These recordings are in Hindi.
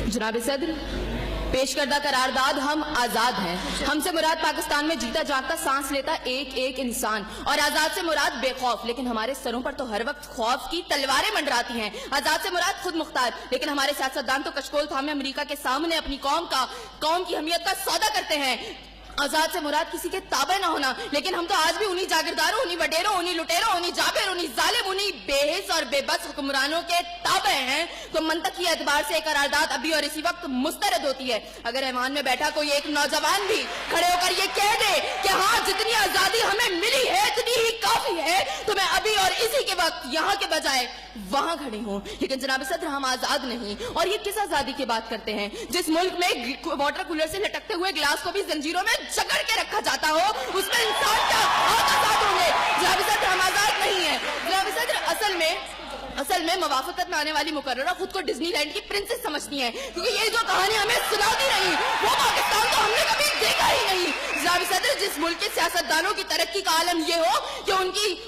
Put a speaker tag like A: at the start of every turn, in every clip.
A: जनाब सदर, पेश करदा करारदाद हम आजाद हैं। हमसे मुराद पाकिस्तान में जीता जागता सांस लेता एक एक इंसान, और आजाद से मुराद बेखौफ, लेकिन हमारे सरों पर तो हर वक्त खौफ की तलवारें मंडराती हैं। आजाद से मुराद खुद मुख्तार, लेकिन हमारे सियासतदान तो कशकोल थामे अमेरिका के सामने अपनी कौम की अहमियत का सौदा करते हैं। आजाद से मुराद किसी के ताबे ना होना, लेकिन हम तो आज भी उन्हीं जागीरदारों, उन्हीं वडेरों, उन्हीं लुटेरों, उन्हीं जाबिर, उन्हीं जालिम, उन्हीं बेहिस और बेबस हुक्मरानों के ताबे हैं। तो मंतक की एतबार से करारदाद अभी और इसी वक्त मुस्तरद होती है। अगर ऐवान में बैठा कोई एक नौजवान भी खड़े होकर ये कह दे कि हाँ, जितनी आजादी हमें मिली है इतनी ही काफी है, तो मैं अभी और इसी के वक्त यहाँ के बजाय वहां खड़ी हूँ। लेकिन जनाब सदर, हम आजाद नहीं। और ये किस आजादी की बात करते हैं जिस मुल्क में वाटर कूलर से लटकते हुए गिलास को भी जंजीरों में जकड़ के रखा जाता हो, उसमें इंसान क्या आजाद होंगे? जनाब सदर, हम आजाद नहीं है। जनाब सदर, असल में मवाफकत में आने वाली मुकर्ररा खुद को डिज्नीलैंड की प्रिंसेस समझती हैं, क्योंकि ये जो कहानी हमें सुनाती रही वो पाकिस्तान तो हमने कभी देखा ही नहीं। जनाब सदर, जिस मुल्क के सियासतदानों की तरक्की का आलम ये हो कि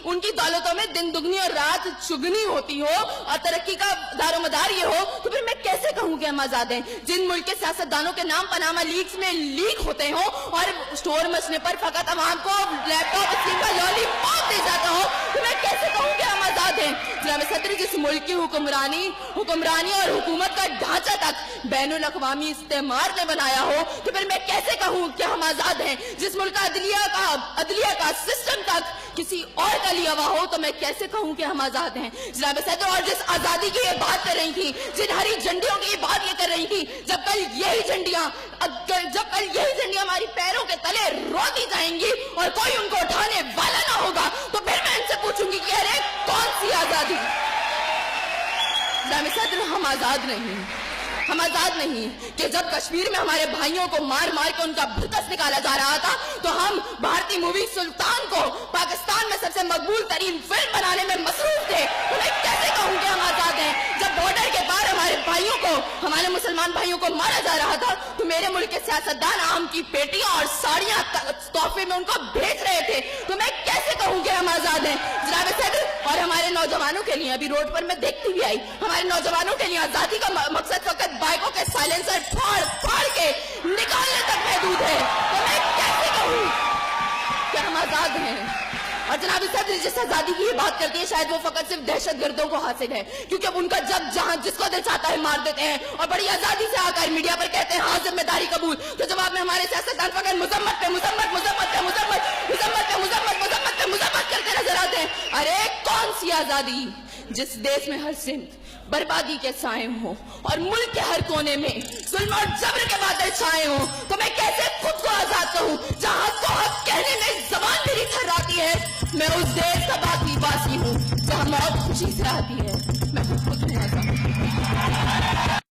A: उनकी दौलतों में दिन दुगनी और रात चुगनी होती हो, और तरक्की का दारोमदार ये हो, तो फिर मैं कैसे कहूँ कि हम आजाद हैं? जिन मुल्क के सियासतदानों के नाम पनामा लीक्स में लीक होते हो और स्टोर मचने पर फकत अवाम को लैपटॉप स्क्रीन का लॉलीपॉप दे जाता हो, तो मैं कैसे कहूँ कि हम आजाद हैं? जनाब सदर, जिस मुल्क की हुक्मरानी और हुकूमत का ढांचा तक बैनुल अक़वामी इस्तेमार ने बनाया हो, तो फिर मैं कैसे कहूँ कि हम आजाद हैं? जिस मुल्क का अदलिया का सिस्टम तक किसी और का लिया हुआ हो, तो मैं कैसे कहूँ कि हम आजाद हैं? जनाब सदर, और जिस आजादी की ये बात कर रही थी, जिन हरी झंडियों की ये बात ये कर रही थी, जब कल यही झंडियां हमारी पैरों के तले रोती जाएंगी और कोई उनको उठाने वाला ना होगा, तो फिर मैं इनसे पूछूंगी कि अरे कौन सी आजादी? जनाब सदर, हम आजाद नहीं कि जब कश्मीर में हमारे भाइयों को मार मार के उनका भुतस निकाला जा रहा था, तो हम भारतीय मूवी सुल्तान को पाकिस्तान में सबसे मकबूल तरीन फिल्म बनाने में मसरूफ थे। तो मैं कैसे कहूँ कि हम आजाद हैं? जब बॉर्डर के पार हमारे मुसलमान भाइयों को मारा जा रहा था, तो मेरे मुल्क के सियासतदान आम की पेटियां और साड़ियां तोहफे में उनको भेज रहे थे। तो मैं कैसे कहूँ कि हम आजाद हैं? जनाब सदर, और हमारे नौजवानों के लिए, अभी रोड पर मैं देखती भी आई, हमारे नौजवानों के लिए आजादी का मकसद फकत बाइकों के साइलेंसर फाड़ फाड़ के निकालने तक महदूद है। तो मैं कैसे कहूँ कि हम आजाद हैं? और जनाब सदर, जिस आजादी की बात करती है, शायद वो फकत सिर्फ दहशतगर्दों को हासिल है, क्योंकि उनका जब जहां जिसको दिल चाहता है मार देते हैं और बड़ी आजादी से आकर मीडिया पर कहते हैं हाँ जिम्मेदारी कबूल। तो जवाब में हमारे सियासतदान फकत मुजम्मत करते नजर आते हैं। अरे कौन सी आजादी जिस देश में हर सिमत बर्बादी के साए हो और मुल्क के हर कोने में जुल्म और जबर के बादल छाए हो? तो मैं कैसे खुद को आजाद कहूँ जहाँ हक को हक कहने में जबान मेरी थर्राती है? मैं उस देश का बाकी वासी हूँ जहाँ मौत खुशी से आती है। मैं खुद में आजाद